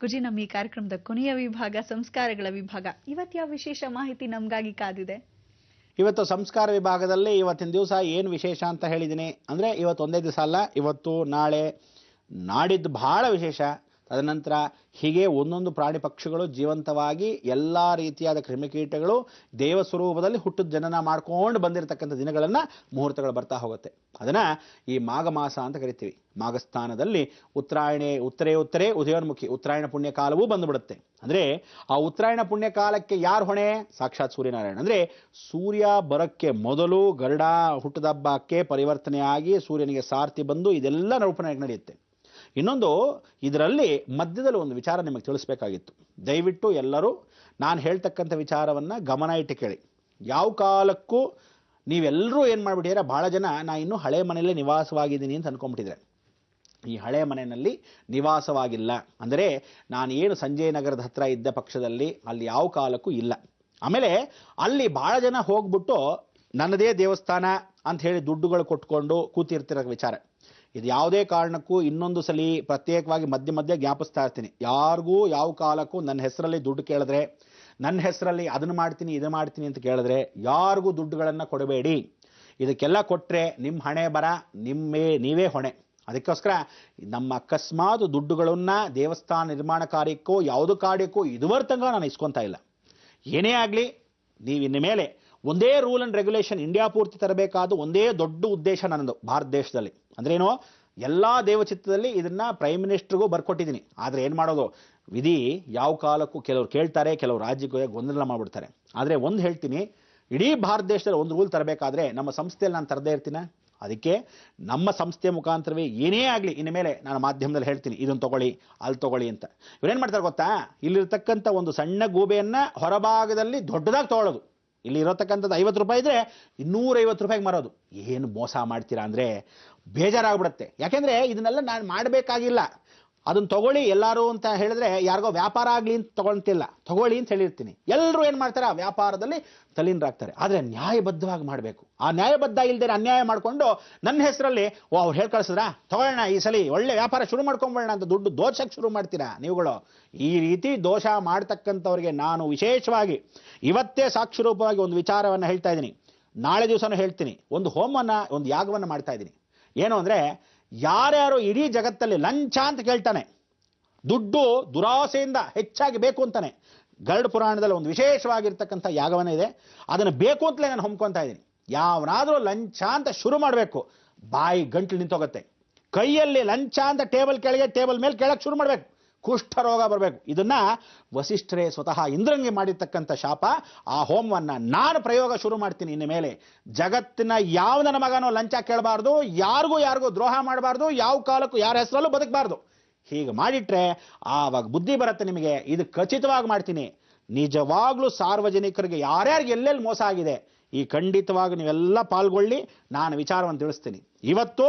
ಗುರುಜಿ, ನಮ್ಮ ಈ ಕಾರ್ಯಕ್ರಮದ ಕೊನೆಯ ವಿಭಾಗ ಸಂಸ್ಕಾರಗಳ ವಿಭಾಗ. ಇವತ್ತು ಯಾವ ವಿಶೇಷ ಮಾಹಿತಿ ನಮಗಾಗಿ ಕಾದಿದೆ? ಇವತ್ತು ಸಂಸ್ಕಾರ ವಿಭಾಗದಲ್ಲಿ ಇವತ್ತಿನ ದಿವಸ ಏನು ವಿಶೇಷ ಅಂತ ಹೇಳಿದ್ದೀನಿ ಅಂದರೆ, ಇವತ್ತು ಒಂದೇ ದಿವಸ ಅಲ್ಲ, ಇವತ್ತು ನಾಳೆ ನಾಡಿದ್ದು ಬಹಳ ವಿಶೇಷ. ತದನಂತರ ಹೀಗೆ ಒಂದೊಂದು ಪ್ರಾಣಿ ಪಕ್ಷಿಗಳು ಜೀವಂತವಾಗಿ ಎಲ್ಲ ರೀತಿಯಾದ ಕ್ರಿಮಿಕೀಟಗಳು ದೇವಸ್ವರೂಪದಲ್ಲಿ ಹುಟ್ಟಿದ ಜನನ ಮಾಡ್ಕೊಂಡು ಬಂದಿರತಕ್ಕಂಥ ದಿನಗಳನ್ನು ಮುಹೂರ್ತಗಳು ಬರ್ತಾ ಹೋಗುತ್ತೆ. ಅದನ್ನು ಈ ಮಾಘ ಮಾಸ ಅಂತ ಕರಿತೀವಿ. ಮಾಘಸ್ಥಾನದಲ್ಲಿ ಉತ್ತರೇ ಉದಯೋನ್ಮುಖಿ ಉತ್ತರಾಯಣ ಪುಣ್ಯ ಕಾಲವೂ ಬಂದುಬಿಡುತ್ತೆ. ಅಂದರೆ ಆ ಉತ್ತರಾಯಣ ಪುಣ್ಯ ಕಾಲಕ್ಕೆ ಯಾರು ಹೊಣೆ? ಸಾಕ್ಷಾತ್ ಸೂರ್ಯನಾರಾಯಣ. ಅಂದರೆ ಸೂರ್ಯ ಬರೋಕ್ಕೆ ಮೊದಲು ಗರುಡ ಹುಟ್ಟದಬ್ಬಕ್ಕೆ ಪರಿವರ್ತನೆಯಾಗಿ ಸೂರ್ಯನಿಗೆ ಸಾರಥಿ ಬಂದು ಇದೆಲ್ಲ ರೂಪಣೆಯಾಗಿ ನಡೆಯುತ್ತೆ. ಇನ್ನೊಂದು, ಇದರಲ್ಲಿ ಮಧ್ಯದಲ್ಲಿ ಒಂದು ವಿಚಾರ ನಿಮಗೆ ತಿಳಿಸ್ಬೇಕಾಗಿತ್ತು. ದಯವಿಟ್ಟು ಎಲ್ಲರೂ ನಾನು ಹೇಳ್ತಕ್ಕಂಥ ವಿಚಾರವನ್ನು ಗಮನ ಇಟ್ಟು ಕೇಳಿ. ಯಾವ ಕಾಲಕ್ಕೂ ನೀವೆಲ್ಲರೂ ಏನು ಮಾಡಿಬಿಟ್ಟಿದ್ರೆ, ಭಾಳ ಜನ ನಾ ಇನ್ನೂ ಹಳೆ ಮನೆಯಲ್ಲೇ ನಿವಾಸವಾಗಿದ್ದೀನಿ ಅಂತ ಅಂದ್ಕೊಂಡ್ಬಿಟ್ಟಿದ್ರೆ. ಈ ಹಳೆ ಮನೆಯಲ್ಲಿ ನಿವಾಸವಾಗಿಲ್ಲ. ಅಂದರೆ ನಾನು ಏನು ಸಂಜಯ ನಗರದ ಹತ್ರ ಇದ್ದ ಪಕ್ಷದಲ್ಲಿ ಅಲ್ಲಿ ಯಾವ ಕಾಲಕ್ಕೂ ಇಲ್ಲ. ಆಮೇಲೆ ಅಲ್ಲಿ ಭಾಳ ಜನ ಹೋಗ್ಬಿಟ್ಟು ನನ್ನದೇ ದೇವಸ್ಥಾನ ಅಂತ ಹೇಳಿ ದುಡ್ಡುಗಳು ಕೊಟ್ಕೊಂಡು ಕೂತಿರ್ತಿರೋ ವಿಚಾರ. ಇದು ಯಾವುದೇ ಕಾರಣಕ್ಕೂ ಇನ್ನೊಂದು ಸಲ ಪ್ರತ್ಯೇಕವಾಗಿ ಮಧ್ಯೆ ಜ್ಞಾಪಿಸ್ತಾ ಇರ್ತೀನಿ. ಯಾರಿಗೂ ಯಾವ ಕಾಲಕ್ಕೂ ನನ್ನ ಹೆಸರಲ್ಲಿ ದುಡ್ಡು ಕೇಳಿದ್ರೆ, ನನ್ನ ಹೆಸರಲ್ಲಿ ಅದನ್ನು ಮಾಡ್ತೀನಿ ಇದು ಮಾಡ್ತೀನಿ ಅಂತ ಕೇಳಿದ್ರೆ ಯಾರಿಗೂ ದುಡ್ಡುಗಳನ್ನು ಕೊಡಬೇಡಿ. ಇದಕ್ಕೆಲ್ಲ ಕೊಟ್ಟರೆ ನಿಮ್ಮ ಹಣೆ ಬರ ನೀವೇ ಹೊಣೆ. ಅದಕ್ಕೋಸ್ಕರ ನಮ್ಮ ಅಕಸ್ಮಾತ್ ದುಡ್ಡುಗಳನ್ನು ದೇವಸ್ಥಾನ ನಿರ್ಮಾಣ ಕಾರ್ಯಕ್ಕೋ ಯಾವುದೋ ಕಾರ್ಯಕ್ಕೋ ಇದುವರೆ ತನಕ ನಾನು ಇಸ್ಕೊತಾ ಇಲ್ಲ. ಏನೇ ಆಗಲಿ, ನೀವು ಇನ್ನು ಮೇಲೆ ಒಂದೇ ರೂಲ್ ಆ್ಯಂಡ್ ರೆಗ್ಯುಲೇಷನ್ ಇಂಡಿಯಾ ಪೂರ್ತಿ ತರಬೇಕಾದ ಒಂದೇ ದೊಡ್ಡ ಉದ್ದೇಶ ನನ್ನದು ಭಾರತ ದೇಶದಲ್ಲಿ. ಅಂದ್ರೇನು, ಎಲ್ಲ ದೇವಚಿತ್ತದಲ್ಲಿ ಇದನ್ನು ಪ್ರೈಮ್ ಮಿನಿಸ್ಟ್ರಿಗೂ ಬರ್ಕೊಟ್ಟಿದ್ದೀನಿ. ಆದರೆ ಏನು ಮಾಡೋದು, ವಿಧಿ ಯಾವ ಕಾಲಕ್ಕೂ ಕೆಲವರು ಕೇಳ್ತಾರೆ, ಕೆಲವರು ರಾಜ್ಯಕ್ಕೆ ಗೊಂದಲ ಮಾಡಿಬಿಡ್ತಾರೆ. ಆದರೆ ಒಂದು ಹೇಳ್ತೀನಿ, ಇಡೀ ಭಾರತ ದೇಶದಲ್ಲಿ ಒಂದು ರೂಲ್ ತರಬೇಕಾದ್ರೆ ನಮ್ಮ ಸಂಸ್ಥೆಯಲ್ಲಿ ನಾನು ತರದೇ ಇರ್ತೀನ. ಅದಕ್ಕೆ ನಮ್ಮ ಸಂಸ್ಥೆ ಮುಖಾಂತರವೇ ಏನೇ ಆಗಲಿ ಇನ್ನು ಮೇಲೆ ನಾನು ಮಾಧ್ಯಮದಲ್ಲಿ ಹೇಳ್ತೀನಿ, ಇದನ್ನು ತೊಗೊಳ್ಳಿ ಅಲ್ಲಿ ತೊಗೊಳ್ಳಿ ಅಂತ. ಇವರೇನು ಮಾಡ್ತಾರೆ ಗೊತ್ತಾ, ಇಲ್ಲಿರ್ತಕ್ಕಂಥ ಒಂದು ಸಣ್ಣ ಗೂಬೆಯನ್ನು ಹೊರಭಾಗದಲ್ಲಿ ದೊಡ್ಡದಾಗಿ ತೊಗೊಳ್ಳೋದು. ಇಲ್ಲಿ ಇರತಕ್ಕಂಥದ್ದು 50 ರೂಪಾಯಿ ಇದ್ರೆ 250 ರೂಪಾಯಿಗೆ ಮಾರೋದು. ಏನು ಮೋಸ ಮಾಡ್ತೀರಾ ಅಂದರೆ ಬೇಜಾರಾಗ್ಬಿಡುತ್ತೆ. ಯಾಕೆಂದರೆ ಇದನ್ನೆಲ್ಲ ನಾನು ಮಾಡಬೇಕಾಗಿಲ್ಲ. ಅದನ್ನು ತಗೊಳ್ಳಿ ಎಲ್ಲರೂ ಅಂತ ಹೇಳಿದ್ರೆ ಯಾರಿಗೋ ವ್ಯಾಪಾರ ಆಗಲಿ ಅಂತ ತೊಗೊಳ್ತಿಲ್ಲ, ತಗೊಳ್ಳಿ ಅಂತ ಹೇಳಿರ್ತೀನಿ. ಎಲ್ಲರೂ ಏನು ಮಾಡ್ತಾರೆ, ಆ ವ್ಯಾಪಾರದಲ್ಲಿ ತಲೀನರಾಗ್ತಾರೆ. ಆದರೆ ನ್ಯಾಯಬದ್ಧವಾಗಿ ಮಾಡಬೇಕು. ಆ ನ್ಯಾಯಬದ್ಧ ಇಲ್ಲದೆ ಅನ್ಯಾಯ ಮಾಡಿಕೊಂಡು ನನ್ನ ಹೆಸರಲ್ಲಿ ಅವ್ರು ಹೇಳಿ ಕಳಿಸಿದ್ರಾ ತಗೊಳ್ಳೋಣ ಈ ಸಲ ಒಳ್ಳೆ ವ್ಯಾಪಾರ ಶುರು ಮಾಡ್ಕೊಂಬೋಣ ಅಂತ ದುಡ್ಡು ದೋಷಕ್ಕೆ ಶುರು ಮಾಡ್ತೀರಾ ನೀವುಗಳು. ಈ ರೀತಿ ದೋಷ ಮಾಡ್ತಕ್ಕಂಥವ್ರಿಗೆ ನಾನು ವಿಶೇಷವಾಗಿ ಇವತ್ತೇ ಸಾಕ್ಷಿ ರೂಪವಾಗಿ ಒಂದು ವಿಚಾರವನ್ನು ಹೇಳ್ತಾ ಇದ್ದೀನಿ. ನಾಳೆ ದಿವಸನೂ ಹೇಳ್ತೀನಿ. ಒಂದು ಹೋಮವನ್ನು, ಒಂದು ಯಾಗವನ್ನು ಮಾಡ್ತಾ ಇದ್ದೀನಿ. ಏನು ಅಂದರೆ, ಯಾರ್ಯಾರು ಇಡೀ ಜಗತ್ತಲ್ಲಿ ಲಂಚ ಅಂತ ಕೇಳ್ತಾನೆ, ದುಡ್ಡು ದುರಾಸೆಯಿಂದ ಹೆಚ್ಚಾಗಿ ಬೇಕು ಅಂತಾನೆ, ಗರುಡ ಪುರಾಣದಲ್ಲಿ ಒಂದು ವಿಶೇಷವಾಗಿರ್ತಕ್ಕಂಥ ಯಾಗವನ್ನ ಇದೆ. ಅದನ್ನು ಬೇಕು ಅಂತಲೇ ನಾನು ಹೊಮ್ಕೊತಾ ಇದ್ದೀನಿ. ಯಾವನಾದರೂ ಲಂಚ ಅಂತ ಶುರು ಮಾಡಬೇಕು, ಬಾಯಿ ಗಂಟ್ಲು ನಿಂತೋಗುತ್ತೆ. ಕೈಯಲ್ಲಿ ಲಂಚ ಅಂತ ಟೇಬಲ್ ಮೇಲೆ ಕೇಳಕ್ಕೆ ಶುರು ಮಾಡಬೇಕು, ಕುಷ್ಠರೋಗ ಬರಬೇಕು. ಇದನ್ನ ವಸಿಷ್ಠರೇ ಸ್ವತಃ ಇಂದ್ರನಿಗೆ ಮಾಡಿರ್ತಕ್ಕಂಥ ಶಾಪ. ಆ ಹೋಮವನ್ನು ನಾನು ಪ್ರಯೋಗ ಶುರು ಮಾಡ್ತೀನಿ. ಇನ್ನು ಮೇಲೆ ಜಗತ್ತಿನ ಯಾವ ನನ್ನ ಮಗನೋ ಲಂಚ ಕೇಳಬಾರ್ದು, ಯಾರಿಗೂ ದ್ರೋಹ ಮಾಡಬಾರ್ದು, ಯಾವ ಕಾಲಕ್ಕೂ ಯಾರ ಹೆಸರಲ್ಲೂ ಬದುಕಬಾರ್ದು. ಹೀಗೆ ಮಾಡಿಟ್ರೆ ಆವಾಗ ಬುದ್ಧಿ ಬರುತ್ತೆ ನಿಮಗೆ. ಇದು ಖಚಿತವಾಗಿ ಮಾಡ್ತೀನಿ. ನಿಜವಾಗ್ಲೂ ಸಾರ್ವಜನಿಕರಿಗೆ ಯಾರ್ಯಾರಿಗೆ ಎಲ್ಲೆಲ್ಲಿ ಮೋಸ ಆಗಿದೆ ಈ ಖಂಡಿತವಾಗಿ ನೀವೆಲ್ಲ ಪಾಲ್ಗೊಳ್ಳಿ. ನಾನು ವಿಚಾರವನ್ನು ತಿಳಿಸ್ತೀನಿ. ಇವತ್ತು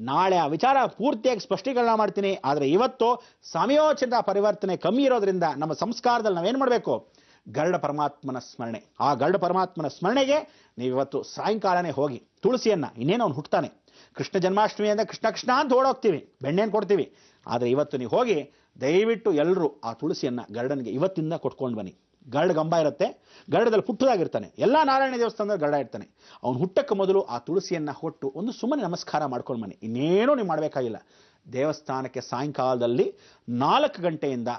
ನಾಳೆ ಆ ವಿಚಾರ ಪೂರ್ತಿಯಾಗಿ ಸ್ಪಷ್ಟೀಕರಣ ಮಾಡ್ತೀನಿ. ಆದರೆ ಇವತ್ತು ಸಮಯೋಚಿತ ಪರಿವರ್ತನೆ ಕಮ್ಮಿ ಇರೋದ್ರಿಂದ ನಮ್ಮ ಸಂಸ್ಕಾರದಲ್ಲಿ ನಾವೇನು ಮಾಡಬೇಕು, ಗರುಡ ಪರಮಾತ್ಮನ ಸ್ಮರಣೆ. ಆ ಗರುಡ ಪರಮಾತ್ಮನ ಸ್ಮರಣೆಗೆ ನೀವು ಇವತ್ತು ಸಾಯಂಕಾಲನೇ ಹೋಗಿ ತುಳಸಿಯನ್ನು, ಇನ್ನೇನು ಅವ್ನು ಹುಟ್ಟುತ್ತಾನೆ, ಕೃಷ್ಣ ಜನ್ಮಾಷ್ಟಮಿ ಅಂದರೆ ಕೃಷ್ಣ ಅಂತ ಓಡೋಗ್ತೀವಿ, ಬೆಣ್ಣೆಯನ್ನು ಕೊಡ್ತೀವಿ. ಆದರೆ ಇವತ್ತು ನೀವು ಹೋಗಿ ದಯವಿಟ್ಟು ಎಲ್ಲರೂ ಆ ತುಳಸಿಯನ್ನು ಗರುಡನಿಗೆ ಇವತ್ತಿಂದ ಕೊಟ್ಕೊಂಡು ಬನ್ನಿ. ಗರುಡ ಗಂಬ ಇರುತ್ತೆ, ಗರುಡದಲ್ಲಿ ಪುಟ್ಟದಾಗಿರ್ತಾನೆ. ಎಲ್ಲ ನಾರಾಯಣ ದೇವಸ್ಥಾನದಲ್ಲಿ ಗರುಡ ಇರ್ತಾನೆ. ಅವನು ಹುಟ್ಟಕ್ಕೆ ಮೊದಲು ಆ ತುಳಸಿಯನ್ನು ಕೊಟ್ಟು ಒಂದು ಸುಮ್ಮನೆ ನಮಸ್ಕಾರ ಮಾಡ್ಕೊಂಡು ಬನ್ನಿ. ಇನ್ನೇನೂ ನೀವು ಮಾಡಬೇಕಾಗಿಲ್ಲ. ದೇವಸ್ಥಾನಕ್ಕೆ ಸಾಯಂಕಾಲದಲ್ಲಿ 4 ಗಂಟೆಯಿಂದ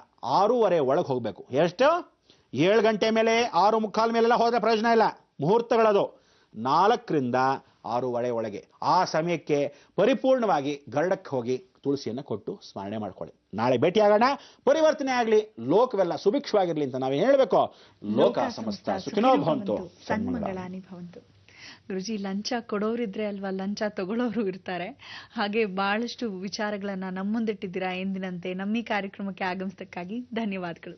6:30 ಒಳಗೆ ಹೋಗಬೇಕು. ಎಷ್ಟು? 7 ಗಂಟೆ ಮೇಲೆ 6:45 ಮೇಲೆಲ್ಲ ಹೋದರೆ ಪ್ರಯೋಜನ ಇಲ್ಲ. ಮುಹೂರ್ತಗಳದು 4ರಿಂದ 6:30 ಒಳಗೆ. ಆ ಸಮಯಕ್ಕೆ ಪರಿಪೂರ್ಣವಾಗಿ ಗರುಡಕ್ಕೆ ಹೋಗಿ ತುಳಸಿಯನ್ನು ಕೊಟ್ಟು ಸ್ಮರಣೆ ಮಾಡ್ಕೊಳ್ಳಿ. ನಾಳೆ ಭೇಟಿಯಾಗೋಣ. ಪರಿವರ್ತನೆ ಆಗಲಿ, ಲೋಕವೆಲ್ಲ ಸುಭಿಕ್ಷವಾಗಿರ್ಲಿ ಅಂತ ನಾವೇನು ಹೇಳಬೇಕು, ಲೋಕ ಸಮಸ್ತ ಸುಖಿನೋ ಭವಂತು, ಸನ್ಮಂಗಳಾನಿ ಭವಂತು. ಗುರುಜಿ, ಲಂಚ ಕೊಡೋರಿದ್ರೆ ಅಲ್ವಾ ಲಂಚ ತಗೊಳ್ಳೋರು ಇರ್ತಾರೆ. ಹಾಗೆ ಬಹಳಷ್ಟು ವಿಚಾರಗಳನ್ನ ನಮ್ಮ ಮುಂದಿಟ್ಟಿದ್ದೀರಾ ಎಂದಿನಂತೆ. ನಮ್ಮ ಈ ಕಾರ್ಯಕ್ರಮಕ್ಕೆ ಆಗಮಿಸಿದ್ದಕ್ಕಾಗಿ ಧನ್ಯವಾದಗಳು.